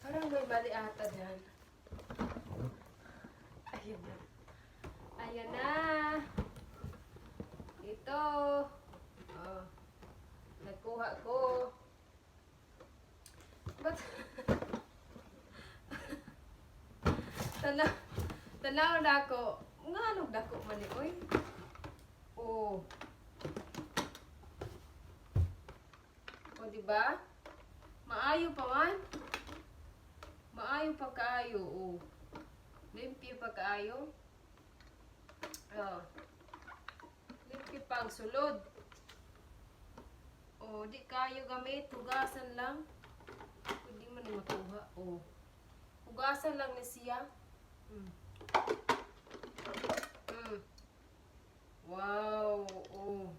Parang may mali ata dyan. Ayan na. Ayan na. Ito. Oh. Nakuha ko. Ba't? Tanaw na ako. Nga anong dako man ni, oy? Oh. O, diba? Maayo pa man. Maayo pa kaayo, oh. Limpyo pa kaayo. Oh. Limpyo pa ang sulod. Oh, di kayo gamit. Hugasan lang. Hindi man ni makuha. Oh. Hugasan lang na siya. Wow. Oh.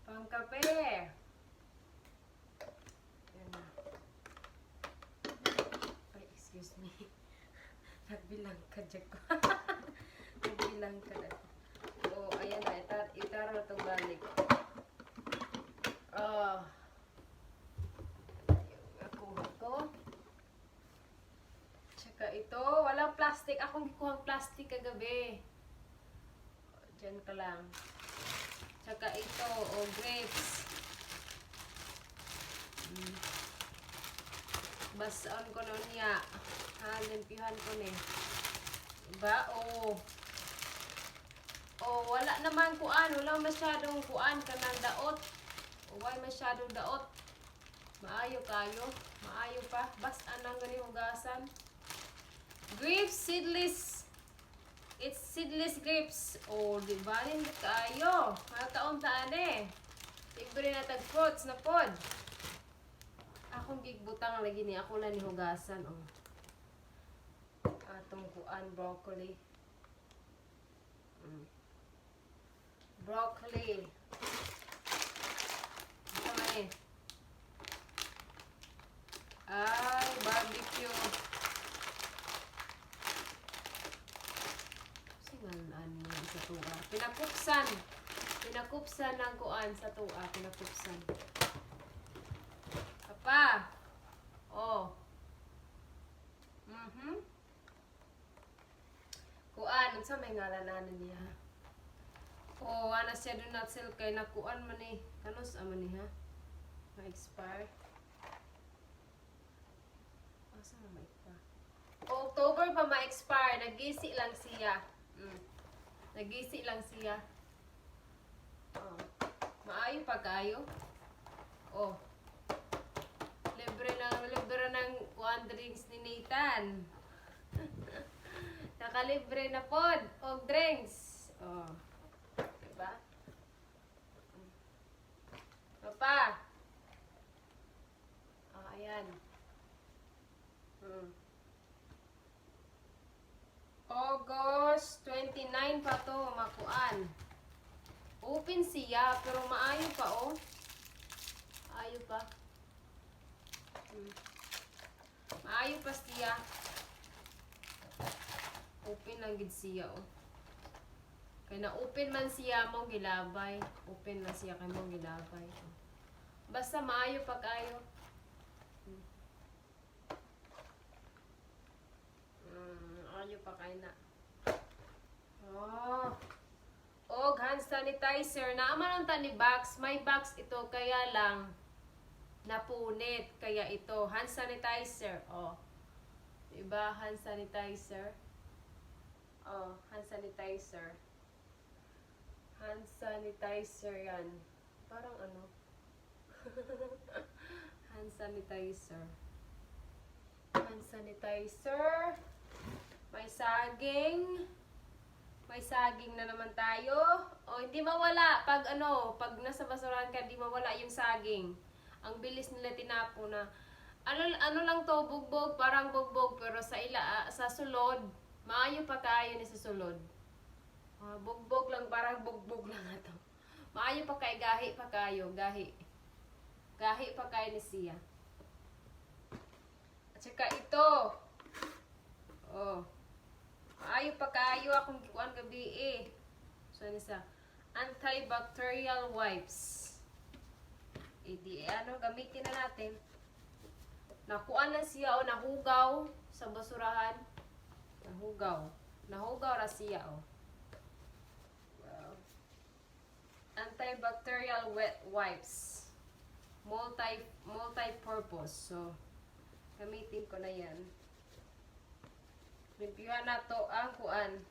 Pangkape. Yan na. Ay, excuse me. Nagbilang ka dyan ko. Nagbilang ka dyan. Oh, ayan na. Itara na itong balik. Nakuha ko. Tsaka ito. Walang plastic. Akong gikuhang plastic kagabi. Diyan ka lang. Tsaka ito. Oh, grapes. Basaon ko nun niya. Limpihan ko ni. Diba? Oh. Oh, wala naman kuan. Wala masyadong kuan ka ng daot. O, wala masyadong daot. Maayo kayo. Maayo pa. Basan lang gani hugasan. Grapes, seedless. It's seedless grapes. Oh, diba? Hindi kayo. Makauntaan eh. Libre na tag-fruits na pod. Akong gigbutang lagi ni ako lang ni hugasan. Oh. Atong kuan, broccoli. Broccoli. Ito nga eh. Ay, barbecue. Singalan mo sa tuwa. Pinakupsan. Pinakupsan ng kuan sa tuwa. Pinakupsan. Apa? Oh. Kuan, unsa may ngalanan niya? Oh, ana siya do not sell kay nakuan man eh. Kanos man ni ha? Ma-expire. Asa na ma-expire? October pa ma-expire, nagisi lang siya. Nagisi lang siya. Oh. Maayo pa kayo. Oh. Libre ng kuan drinks ni Nathan. Nakalibre na pod og drinks. Oh. Diba? Papa. Oh, ayan. August 29 pa to makuan. Open siya pero maayo pa oh. Maayo pa. Maayo pa siya. Open lang gid siya oh. Kaya na open man siya mong gilabay. Open na siya kay mong gilabay. Basta maayo pa kayo. Maayo pa kayo na. Oh. Og hand sanitizer. Naaman ang tani box. May box ito kaya lang napunit. Kaya ito. Hand sanitizer. Oh. Diba? Hand sanitizer. Oh, hand sanitizer. Hand sanitizer yan. Parang ano? Hand sanitizer. Hand sanitizer. May saging. May saging na naman tayo. O, hindi mawala. Pag ano, pag nasa basurahan ka, hindi mawala yung saging. Ang bilis nila tinapo na. Ano lang to, bugbog. Parang bugbog. Pero sa sulod, maayo pa kayo ni sa sulod. Bugbog lang, parang bugbog lang ito. Maayo pa kayo, gahi pa kayo, gahi. Gahi pa kayo ni siya. At saka ito. Oh. Maayo pa kayo, akong gikuan gabi eh. So, ano sa? Antibacterial wipes. Ano, gamitin na natin. Nakuha na siya o nahugaw sa basurahan. Nahugaw. Nahugaw ra siya o. Well, antibacterial wet wipes. Multi-purpose. So, gamitin ko na yan. Limpyuhan na to ang kuan.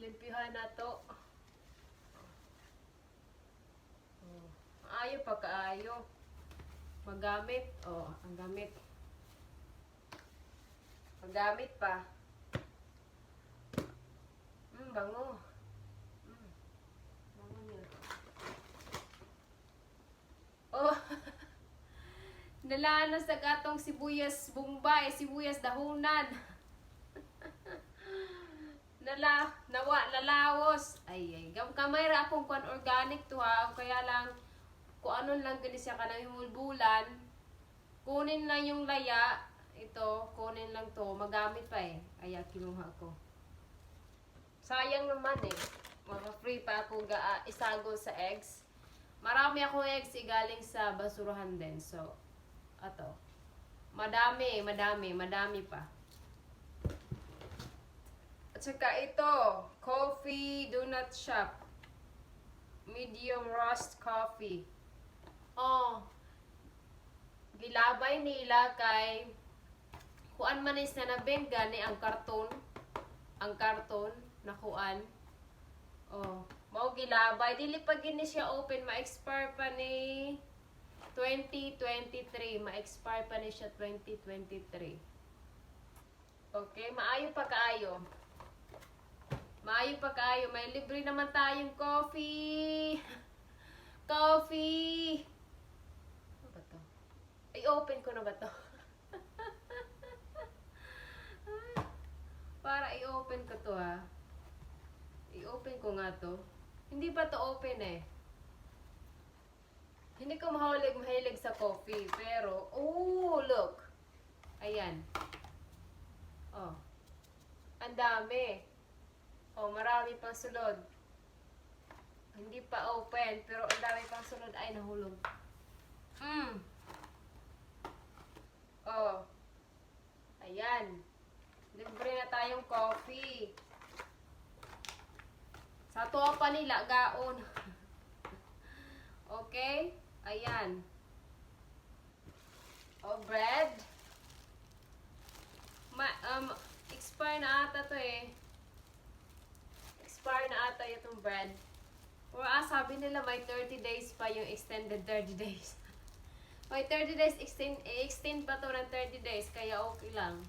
Limpyuhan na to. Oh. Ayaw pa kaayo. Magamit. Oh, ang gamit. Magamit pa. Bango. Bango niya. Oh. Nalano sa gatong sibuyas bombay, sibuyas dahunan. Nalawos. Ay, kamay ra akong kuan organic to ha. Kaya lang, kung ano lang gani siya kanang himulbulan, kunin lang yung laya. Ito, kunin lang to. Magamit pa eh. Kaya kinuha ko. Sayang naman eh. Maka-free pa ako isagol sa eggs. Marami akong eggs galing sa basurahan din. So, ato. Madami pa. At saka ito, coffee donut shop. Medium roast coffee. Oh, gilabay nila kay kuan manis na nabengga ni ang karton. Ang karton na kuan. Oh, mao gilabay. Dili pa gini siya open. Ma-expire pa ni 2023. Ma-expire pa ni siya 2023. Okay, maayo pa kaayo. Maayo pa kaayo. May libre naman tayong coffee. Coffee. Ano ba to? I-open ko na ba to? Para i-open ko to ha. I-open ko nga to. Hindi pa to open eh. Hindi ko mahilig sa coffee. Pero, oh, look. Ayan. Oh. Ang dami. Oh, marami pang sulod. Hindi pa open, pero ang dami pang sulod. Ay, nahulog. Oh. Ayan. Libre na tayong coffee. Sa tuwa pa nila, gaon. Okay? Ayan. Oh, bread. Expire na ata to eh. Expire na ata itong bread. Or sabi nila may 30 days pa yung extended 30 days. May 30 days extend pa to ng 30 days kaya okay lang.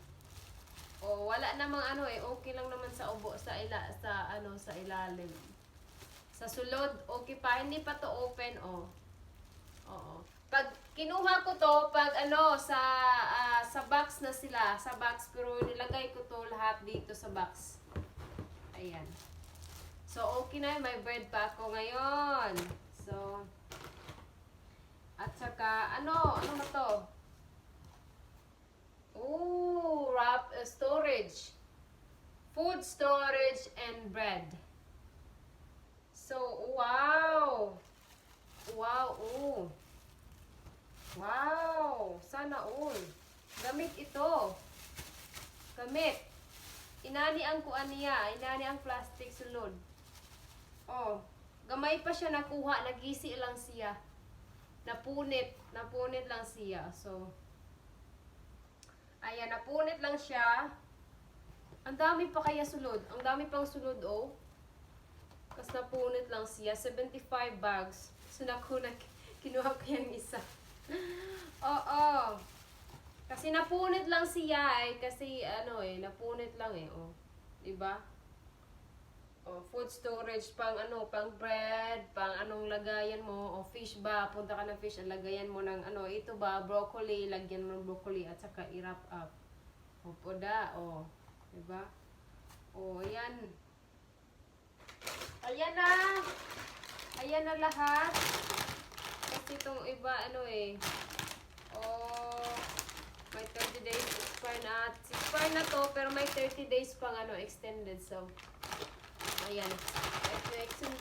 O wala namang ano eh, okay lang naman sa ubo sa ilalim. Sa sulod okay pa, hindi pa to open oh. Oo. Pag kinuha ko to, pag sa box na sila, sa box pero nilagay ko to lahat dito sa box. Ayan. So, okay na yun. May bread pa ako ngayon. So, at saka, ano na to? Ooh, storage. Food storage and bread. So, wow. Wow, ooh. Wow, sana all. Gamit ito. Gamit. Inani ang kuan niya, inani ang plastic sulod. Oh, gamay pa siya nakuha, nagisi lang siya. Napunit lang siya. So, ayan, napunit lang siya. Ang dami pa kaya sulod. Ang dami pang sulod, oh. Kasi napunit lang siya. 75 bags. So, kinuha ko yung isa. Oo. Kasi napunit lang siya, eh. Kasi, napunit lang, eh. Oh. Diba? O, food storage, pang bread, pang anong lagayan mo, o fish ba, punta ka ng fish, lagayan mo ng ito ba, broccoli, lagyan mo ng broccoli, at saka i-wrap up. O, poda, o, diba? O, ayan. Ayan na! Ayan na lahat. Kasi itong iba, may 30 days expire na. Expire na to, pero may 30 days pang extended, so, ayan.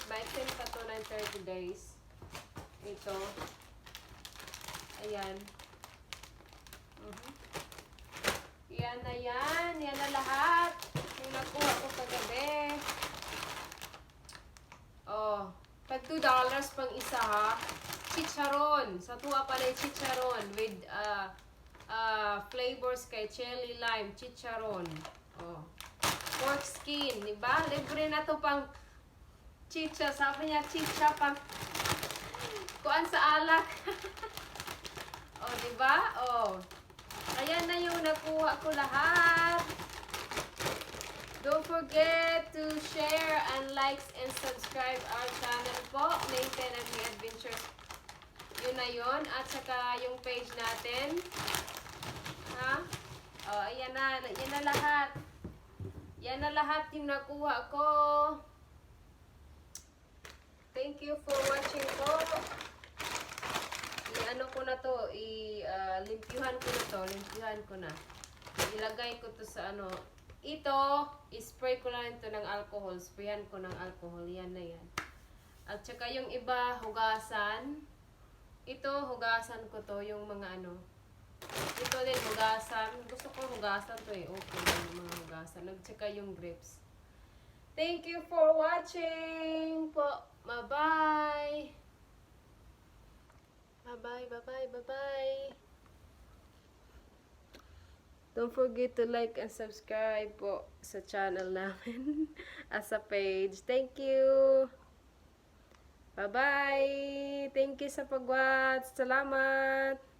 Ma-extend pa to ng 30 days. Ito. Ayan. Yan na yan. Yan na lahat. Yung nakuha ko kagabi. Oh, tag $2 pang isa ha. Chicharon. Sa tuwa pa na yung chicharon with flavors kay chili, lime, chicharon. Oh. Pork skin, di ba? Libre na to pang chicha. Sabi niya chicha pang kuan sa alak. Oh, di ba? Oh. Ayan na yung nakuha ko lahat. Don't forget to share and like and subscribe our channel po, Nathan and Me Adventures. Yun na yun. At saka yung page natin. Ha? Oh, ayan na. Yan na lahat. Yan na lahat yung nakuha ko. Thank you for watching po. I-ano ko na to. Limpyuhan ko na to. Limpyuhan ko na. Ilagay ko to sa ano. Ito, spray ko lang ito ng alcohol. Sprayan ko ng alcohol. Yan na yan. At saka yung iba, hugasan. Ito, hugasan ko to. Yung mga ano. Ito din, hugasan. Gusto ko hugasan to eh. Okay, yung mga hugasan. At saka yung grapes. Thank you for watching po. Bye-bye. Bye-bye, bye-bye, bye-bye. Don't forget to like and subscribe po sa channel namin as a page. Thank you. Bye-bye. Thank you sa pag-watch. Salamat.